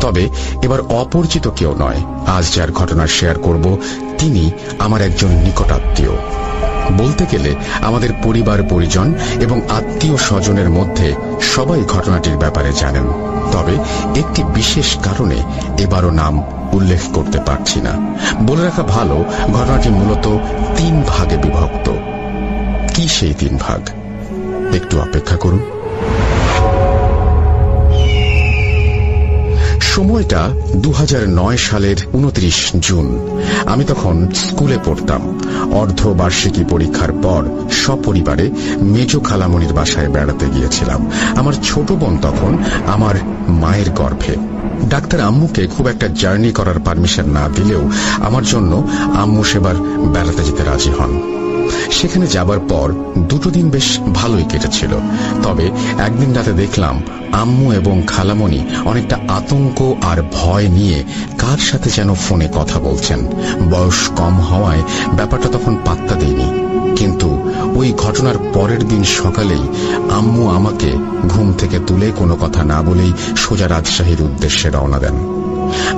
তবে এবার অপরিচিত কেউ নয়। আজ যার ঘটনা শেয়ার করব তিনি আমার একজন নিকটাত্মীয়। বলতে গেলে আমাদের পরিবার পরিজন এবং আত্মীয় স্বজনের মধ্যে সবাই ঘটনাটির ব্যাপারে জানেন। তবে একটি বিশেষ কারণে এবারও নাম উল্লেখ করতে পারছি না। বলে রাখা ভালো, ঘটনাটি মূলত 3 ভাগে বিভক্ত। কি সেই 3 ভাগ? একটু অপেক্ষা করুন। সময়টা 2009 সালের 29 জুন। আমি তখন স্কুলে পড়তাম। অর্ধবার্ষিকী পরীক্ষার পর সপরিবারে মেজ খালামণির বাসায় বেড়াতে গিয়েছিলাম। আমার ছোট বোন তখন আমার মায়ের গর্ভে। ডাক্তার আম্মুকে খুব একটা জার্নি করার পারমিশন না দিলেও আমার জন্য আম্মু সেবার বেড়াতে যেতে রাজি হন। সেখানে যাবার পর 2 দিন বেশ ভালোই কেটেছিল। তবে একদিন রাতে দেখলাম আম্মু এবং খালামণি অনেকটা আতঙ্ক আর ভয় নিয়ে কার সাথে যেন ফোনে কথা বলছেন। বয়স কম হওয়ায় ব্যাপারটা তখন পাত্তা দেয়নি। কিন্তু ওই ঘটনার পরের দিন সকালেই আম্মু আমাকে ঘুম থেকে তুলে কোনো কথা না বলেই সোজা রাজশাহীর উদ্দেশ্যে রওনা দেন।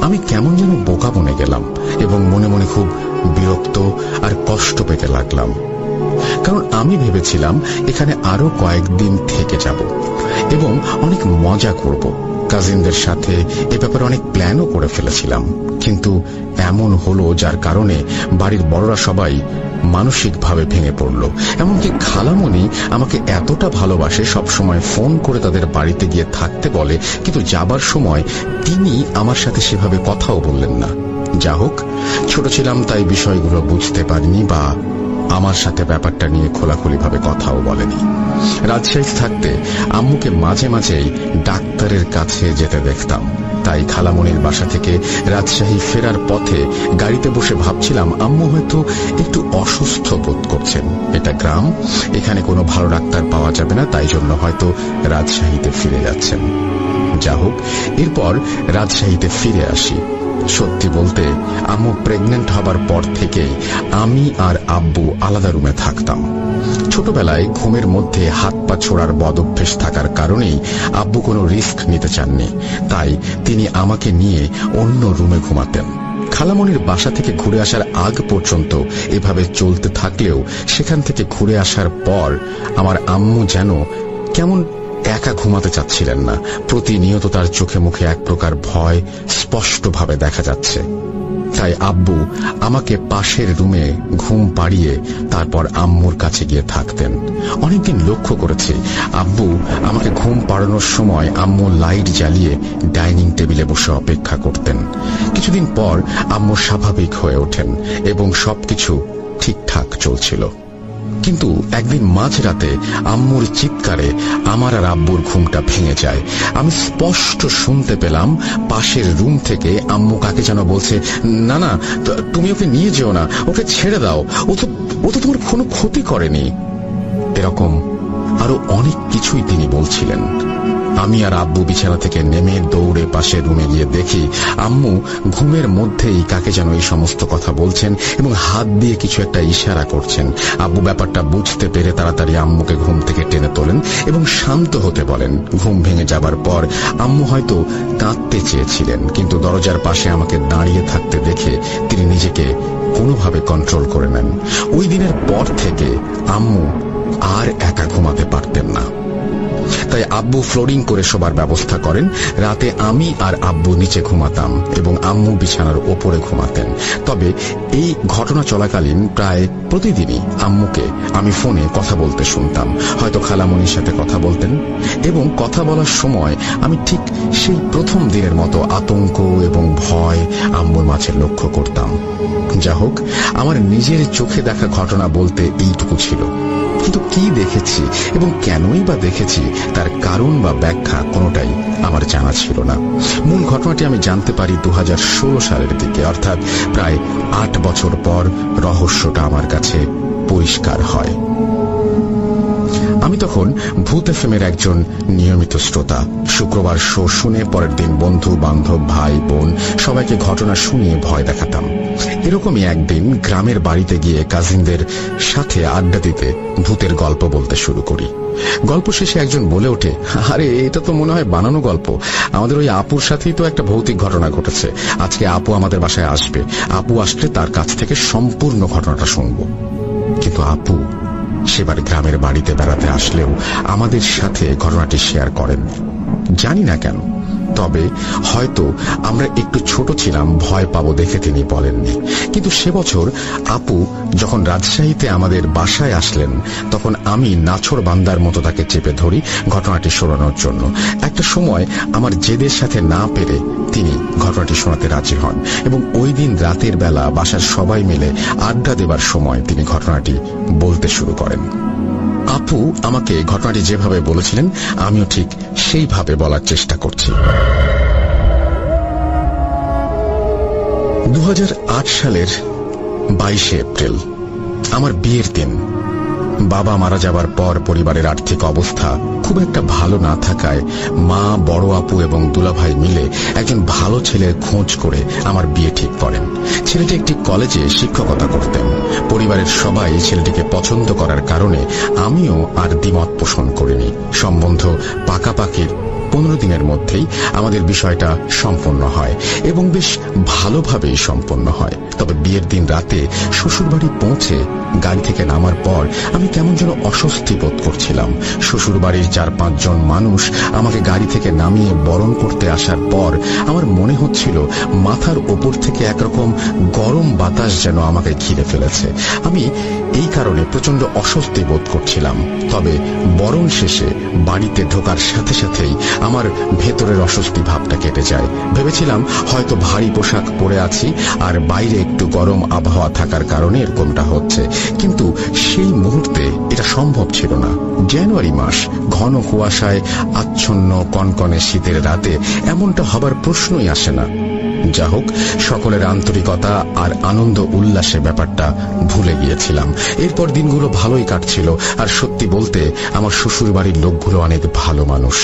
আমি কেমন যেন বোকা বনে গেলাম এবং মনে মনে খুব বিরক্ত আর কষ্ট পেতে লাগলাম। কারণ আমি ভেবেছিলাম এখানে আরো কয়েকদিন থেকে যাব এবং অনেক মজা করব। কাজিনদের সাথে এ ব্যাপারে অনেক প্ল্যানও করে ফেলেছিলাম। কিন্তু এমন হলো যার কারণে বাড়ির বড়রা সবাই মানসিকভাবে ভেঙে পড়ল। এমনকি খালামণি আমাকে এতটা ভালোবাসে, সবসময় ফোন করে তাদের বাড়িতে গিয়ে থাকতে বলে, কিন্তু যাবার সময় তিনি আমার সাথে সেভাবে কথাও বললেন না। যা হোক, ছোট ছিলাম তাই বিষয়গুলো বুঝতে পারিনি বা আমার সাথে ব্যাপারটা নিয়ে খোলাখুলিভাবে কথাও বলেনি। রাজশাহী থাকতে আম্মুকে মাঝে মাঝেই ডাক্তারের কাছে যেতে দেখতাম। তাই খালামণির বাসা থেকে রাজশাহী ফেরার পথে গাড়িতে বসে ভাবছিলাম আম্মু হয়তো একটু অসুস্থ বোধ করছেন। এটা গ্রাম, এখানে কোনো ভালো ডাক্তার পাওয়া যাবে না, তাই জন্য হয়তো রাজশাহীতে ফিরে যাচ্ছেন। যা হোক, এরপর রাজশাহীতে ফিরে আসি। সত্যি বলতে আম্মু প্রেগনেন্ট হবার পর থেকেই আমি আর আব্বু আলাদা রুমে থাকতাম। ছোটবেলায় ঘুমের মধ্যে হাত পা ছোড়ার বদঅভ্যেস থাকার কারণেই আব্বু কোনো রিস্ক নিতে চাননি। তাই তিনি আমাকে নিয়ে অন্য রুমে ঘুমাতেন। খালামণির বাসা থেকে ঘুরে আসার আগ পর্যন্ত এভাবে চলতে থাকলেও সেখান থেকে ঘুরে আসার পর আমার আম্মু যেন কেমন একা ঘুমাতে চাচ্ছিলেন না। প্রতিনিয়ত তার চোখে মুখে এক প্রকার ভয় স্পষ্টভাবে দেখা যাচ্ছে। তাই আব্বু আমাকে পাশের রুমে ঘুম পাড়িয়ে তারপর আম্মুর কাছে গিয়ে থাকতেন। অনেকদিন লক্ষ্য করেছি আব্বু আমাকে ঘুম পাড়ানোর সময় আম্মু লাইট জ্বালিয়ে ডাইনিং টেবিলে বসে অপেক্ষা করতেন। কিছুদিন পর আম্মু স্বাভাবিক হয়ে ওঠেন এবং সবকিছু ঠিকঠাক চলছিল। কিন্তু একদিন মাঝরাতে আম্মুর চিৎকারে আমার আর আব্বুর ঘুমটা ভেঙে যায়। আমি স্পষ্ট শুনতে পেলাম পাশের রুম থেকে আম্মু কাকে যেন বলছে, না না, তুমি ওকে নিয়ে যেও না, ওকে ছেড়ে দাও, ও তো তোমার কোনো ক্ষতি করেনি। এরকম আরো অনেক কিছুই তিনি বলছিলেন। আমি আর আব্বু বিছানা থেকে নেমে দৌড়ে পাশের রুমে গিয়ে দেখি আম্মু ঘুমের মধ্যেই কাকে যেন এই সমস্ত কথা বলছেন এবং হাত দিয়ে কিছু একটা ইশারা করছেন। আব্বু ব্যাপারটা বুঝতে পেরে তাড়াতাড়ি আম্মুকে ঘুম থেকে টেনে তোলেন এবং শান্ত হতে বলেন। ঘুম ভেঙে যাবার পর আম্মু হয়তো কাঁদতে চেয়েছিলেন, কিন্তু দরজার পাশে আমাকে দাঁড়িয়ে থাকতে দেখে তিনি নিজেকে কোনোভাবে কন্ট্রোল করে নেন। ওই দিনের পর থেকে আম্মু আর একা ঘুমাতে পারতেন না। তাই আব্বু ফ্লোরিং করে শোবার ব্যবস্থা করেন। রাতে আমি আর আব্বু নিচে ঘুমাতাম এবং আম্মু বিছানার ওপরে ঘুমাতেন। তবে এই ঘটনা চলাকালীন প্রায় প্রতিদিনই আম্মুকে আমি ফোনে কথা বলতে শুনতাম। হয়তো খালামণির সাথে কথা বলতেন এবং কথা বলার সময় আমি ঠিক সেই প্রথম দিনের মতো আতঙ্ক এবং ভয় আম্মুর মাঝে লক্ষ্য করতাম। যা হোক, আমার নিজের চোখে দেখা ঘটনা বলতে এইটুকু ছিল। কিন্তু কি দেখেছি এবং কেনই বা দেখেছি তার কারণ বা ব্যাখ্যা কোনোটাই আমার জানা ছিল না। মূল ঘটনাটি আমি জানতে পারি 2016 সালের দিকে, অর্থাৎ প্রায় 8 বছর পর রহস্যটা আমার কাছে পরিষ্কার হয়। আমি তখন ভূত এফএমের একজন নিয়মিত শ্রোতা। শুক্রবার শো শুনে পরের দিন বন্ধু বান্ধব ভাই বোন সবাইকে ঘটনা শুনিয়ে ভয় দেখাতাম। এরকমই একদিন গ্রামের বাড়িতে গিয়ে কাজিনদের সাথে আড্ডা দিতে ভূতের গল্প বলতে শুরু করি। গল্প শেষে একজন বলে ওঠে, আরে এটা তো মনে হয় বানানো গল্প, আমাদের ওই আপুর সাথেই তো একটা ভৌতিক ঘটনা ঘটেছে। আজকে আপু আমাদের বাসায় আসবে, আপু আসলে তার কাছ থেকে সম্পূর্ণ ঘটনাটা শুনবো। কিন্তু আপু সেবার গ্রামের বাড়িতে বেড়াতে আসলেও আমাদের সাথে ঘটনাটি শেয়ার করেননি। জানি না কেন, তবে হয়তো আমরা একটু ছোট ছিলাম, ভয় পাবো দেখে তিনি বলেননি। কিন্তু সে বছর আপু যখন রাজশাহীতে আমাদের বাসায় আসলেন, তখন আমি নাছোড় বান্দার মতো তাকে চেপে ধরি ঘটনাটি শোনানোর জন্য। একটা সময় আমার জেদের সাথে না পেরে তিনি ঘটনাটি শোনাতে রাজি হন এবং ওই দিন রাতের বেলা বাসার সবাই মিলে আড্ডা দেবার সময় তিনি ঘটনাটি বলতে শুরু করেন। আপু আমাকে ঘটনাটি যেভাবে বলেছিলেন আমিও ঠিক সেইভাবে বলার চেষ্টা করছি। 2008 সালের 22 এপ্রিল আমার বিয়ের দিন। বাবা মারা যাবার পর পরিবারের আর্থিক অবস্থা খুব একটা ভালো না থাকায় মা, বড় আপু এবং দুলাভাই মিলে একজন ভালো ছেলের খোঁজ করে আমার বিয়ে ঠিক করেন। ছেলেটি একটি কলেজে শিক্ষকতা করতেন। পরিবারের সবাই ছেলেটিকে পছন্দ করার কারণে আমিও আর দ্বিমত পোষণ করিনি। সম্বন্ধ পাকাপাকির 15 দিনের মধ্যেই আমাদের বিষয়টা সম্পন্ন হয় এবং বেশ ভালোভাবেই সম্পন্ন হয়। তবে বিয়ের দিন রাতে শ্বশুরবাড়ি পৌঁছে গাড়ি থেকে নামার পর আমি কেমন যেন অস্বস্তি বোধ করছিলাম। শ্বশুরবাড়ির 4-5 জন মানুষ আমাকে গাড়ি থেকে নামিয়ে বরণ করতে আসার পর আমার মনে হচ্ছিল মাথার ওপর থেকে একরকম গরম বাতাস যেন আমাকে ঘিরে ফেলেছে। আমি এই কারণে প্রচন্ড অস্বস্তি বোধ করছিলাম। তবে বরণ শেষে বাড়িতে ঢোকার সাথে সাথেই আমার ভেতরের অস্বস্তি ভাবটা কেটে যায়। ভেবেছিলাম হয়তো ভারী পোশাক পরে আছি আর বাইরে একটু গরম আবহাওয়া থাকার কারণে এরকমটা হচ্ছে, কিন্তু সেই মুহূর্তে এটা সম্ভব ছিল না। জানুয়ারি মাস, ঘন কুয়াশায় আচ্ছন্ন কনকনে শীতের রাতে এমনটা হবার প্রশ্নই আসে না। যা হোক, সকলের আন্তরিকতা আর আনন্দ উল্লাসে ব্যাপারটা ভুলে গিয়েছিলাম। এরপর দিনগুলো ভালোই কাটছিল। আর সত্যি বলতে আমার শ্বশুর বাড়ির লোকগুলো অনেক ভালো মানুষ,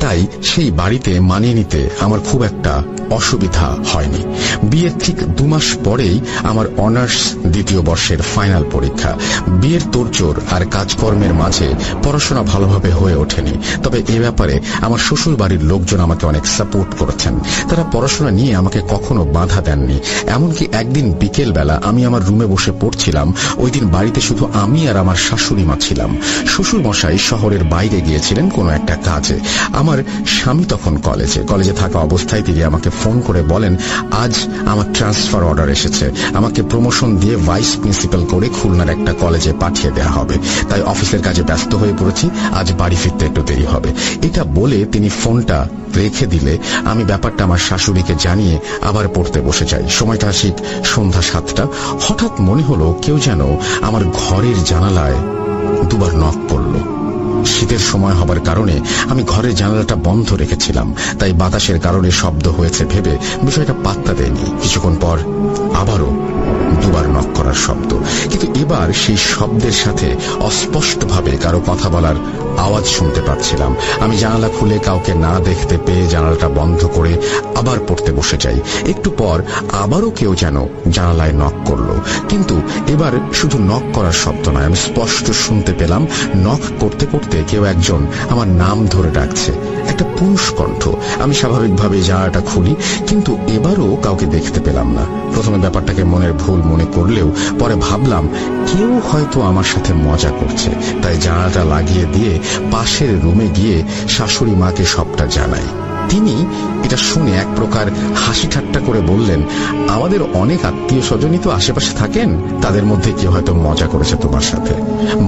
তাই সেই বাড়িতে মানিয়ে নিতে আমার খুব একটা অসুবিধা হয়নি। বিয়ের ঠিক 2 মাস পরেই আমার অনার্স 2য় বর্ষের ফাইনাল পরীক্ষা। বিয়ের তোড়জোড় আর কাজকর্মের মাঝে পড়াশোনা ভালোভাবে হয়ে ওঠেনি। তবে এ ব্যাপারে আমার শ্বশুর বাড়ির লোকজন আমাকে অনেক সাপোর্ট করেছেন। তারা পড়াশোনা নিয়ে আমাকে কখনো বাধা দেননি। এমনকি একদিন বিকেল বেলা আমি আমার রুমে বসে পড়ছিলাম। ওই দিন বাড়িতে শুধু আমি আর আমার শাশুড়ি মা ছিলাম। শ্বশুর মশাই শহরের বাইরে গিয়েছিলেন কোনো একটা কাজে। আমার স্বামী তখন কলেজে থাকা অবস্থায় তিনি আমাকে ফোন করে বলেন, আজ আমার ট্রান্সফার অর্ডার এসেছে, আমাকে প্রমোশন দিয়ে ভাইস প্রিন্সিপাল করে খুলনার একটা কলেজে পাঠিয়ে দেওয়া হবে। তাই অফিসের কাজে ব্যস্ত হয়ে পড়েছি, আজ বাড়ি ফিরতে একটু দেরি হবে। এটা বলে তিনি ফোনটা রেখে দিলে আমি ব্যাপারটা আমার শাশুড়িকে জানিয়ে আবার পড়তে বসে যাই। সময়টা ঠিক সন্ধ্যা 7টা। হঠাৎ মনে হলো কেউ যেন আমার ঘরের জানালায় 2 বার নক করলো। শীতের সময় হবার কারণে আমি ঘরের জানালাটা বন্ধ রেখেছিলাম, তাই বাতাসের কারণে শব্দ হয়েছে ভেবে বিষয়টা পাত্তা দেয়নি। কিছুক্ষণ পর আবারও 2 বার নক করার শব্দ, কিন্তু এবার সেই শব্দের সাথে অস্পষ্টভাবে কারো কথা বলার আওয়াজ শুনতে পাচ্ছিলাম। আমি জানালা খুলে কাউকে না দেখতে পেয়ে জানালাটা বন্ধ করে আবার পড়তে বসে যাই। একটু পর আবারও কেউ যেন জানালায় নক করলো, কিন্তু এবার শুধু নক করার শব্দ নয়, আমি স্পষ্ট শুনতে পেলাম নক করতে করতে কেউ একজন আমার নাম ধরে ডাকছে। একটা পুরুষ কণ্ঠ। আমি স্বাভাবিকভাবে জানালাটা খুলি, কিন্তু এবারও কাউকে দেখতে পেলাম না। প্রথমে ব্যাপারটাকে মনের ভুল মনে করলেও পরে ভাবলাম কেউ হয়তো আমার সাথে মজা করছে, তাই জানালাটা লাগিয়ে দিয়ে পাশের রুমে গিয়ে শাশুড়ি মাকে সবটা জানাই। তিনি এটা শুনে এক প্রকার হাসি ঠাট্টা করে বললেন, আমাদের অনেক আত্মীয় স্বজনই তো আশেপাশে থাকেন, তাদের মধ্যে কেউ হয়তো মজা করেছে তোমার সাথে।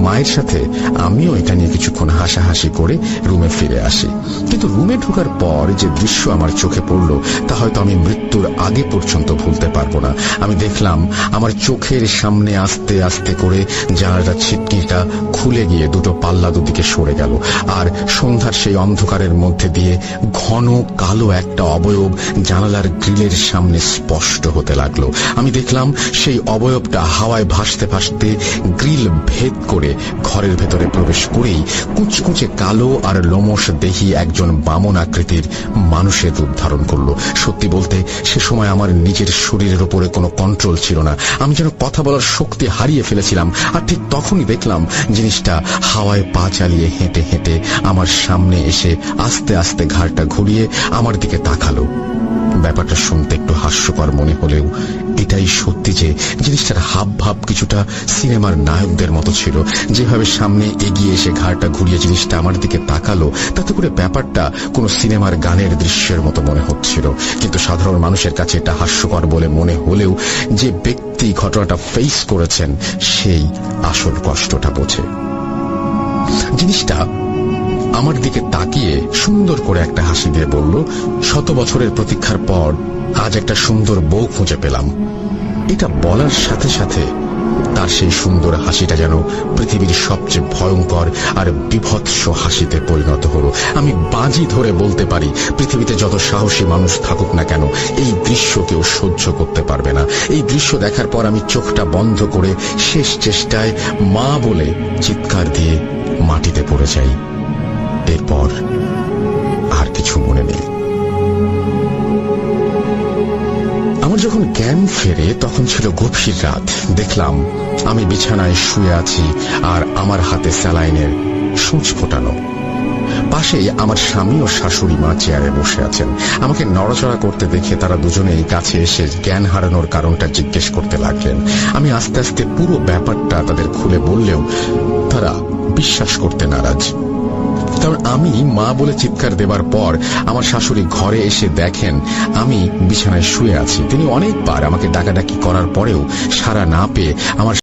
মায়ের সাথে আমিও এটা নিয়ে কিছুক্ষণ হাসাহাসি করে রুমে ফিরে আসি। কিন্তু রুমে ঢোকার পর যে দৃশ্য আমার চোখে পড়ল তা হয়তো আমি মৃত্যুর আগে পর্যন্ত ভুলতে পারবো না। আমি দেখলাম আমার চোখের সামনে আস্তে আস্তে করে জানালাটার ছিটকিটা খুলে গিয়ে 2টো পাল্লা দুদিকে সরে গেল, আর সন্ধ্যার সেই অন্ধকারের মধ্যে দিয়ে ঘন কালো একটা অবয়ব জানালার গ্রিলের সামনে স্পষ্ট হতে লাগলো। আমি দেখলাম সেই অবয়বটা হাওয়ায় ভাসতে ভাসতে গ্রিল ভেদ করে ঘরের ভেতরে প্রবেশ করেই কুচকুচে কালো আর লোমশ দেহি একজন বামন আকৃতির মানুষের রূপ ধারণ করলো। সত্যি বলতে সে সময় আমার নিজের শরীরের উপরে কোনো কন্ট্রোল ছিল না। আমি যেন কথা বলার শক্তি হারিয়ে ফেলেছিলাম। আর ঠিক তখনই দেখলাম জিনিসটা হাওয়ায় পা চালিয়ে হেঁটে হেঁটে আমার সামনে এসে আস্তে আস্তে ঘাড়টা ঘুরিয়ে আমার দিকে তাকালো। ব্যাপারটা শুনতে একটু হাস্যকর মনে হলেও এটাই সত্যি যে জিনিসটার হাবভাব কিছুটা সিনেমার নায়কদের মতো ছিল। যেভাবে সামনে এগিয়ে এসে ঘাড়টা ঘুরিয়ে জিনিসটা আমার দিকে তাকালো, তাতে করে ব্যাপারটা কোনো সিনেমার গানের দৃশ্যের মতো মনে হচ্ছিল। কিন্তু সাধারণ মানুষের কাছে এটা হাস্যকর বলে মনে হলেও যে ব্যক্তি ঘটনাটা ফেস করেছেন সেই আসল কষ্টটা বোঝে। জিনিসটা আমার দিকে তাকিয়ে সুন্দর করে একটা হাসি দিয়ে বলল, 100 বছরের প্রতীক্ষার পর আজ একটা সুন্দর বউ খুঁজে পেলাম। এটা বলার সাথে সাথে তার সেই সুন্দর হাসিটা যেন পৃথিবীর সবচেয়ে ভয়ঙ্কর আর বিভৎস হাসিতে পরিণত হলো। আমি বাজি ধরে বলতে পারি পৃথিবীতে যত সাহসী মানুষ থাকুক না কেন এই দৃশ্য কেউ সহ্য করতে পারবে না। এই দৃশ্য দেখার পর আমি চোখটা বন্ধ করে শেষ চেষ্টায় মা বলে চিৎকার দিয়ে মাটিতে পড়ে যাই। এরপর আর কিছু মনে নেই। আমার যখন জ্ঞান ফেরে তখন ছিল গভীর রাত। দেখলাম আমি বিছানায় শুয়ে আছি আর আমার হাতে স্যালাইনের সূচ ফোটানো। পাশেই আমার স্বামী ও শাশুড়ি মা চেয়ারে বসে আছেন। আমাকে নড়াচড়া করতে দেখে তারা দুজনেই কাছে এসে জ্ঞান হারানোর কারণটা জিজ্ঞেস করতে লাগলেন। আমি আস্তে আস্তে পুরো ব্যাপারটা তাদের খুলে বললেও তারা বিশ্বাস করতে নারাজ। কারণ আমি মা বলে চিৎকার দেবার পর আমার শাশুড়ি ঘরে এসে দেখেন আমি বিছানায় শুয়ে আছি। তিনি অনেকবার আমাকে ডাকাডাকি করার পরেও সাড়া না পেয়ে আমার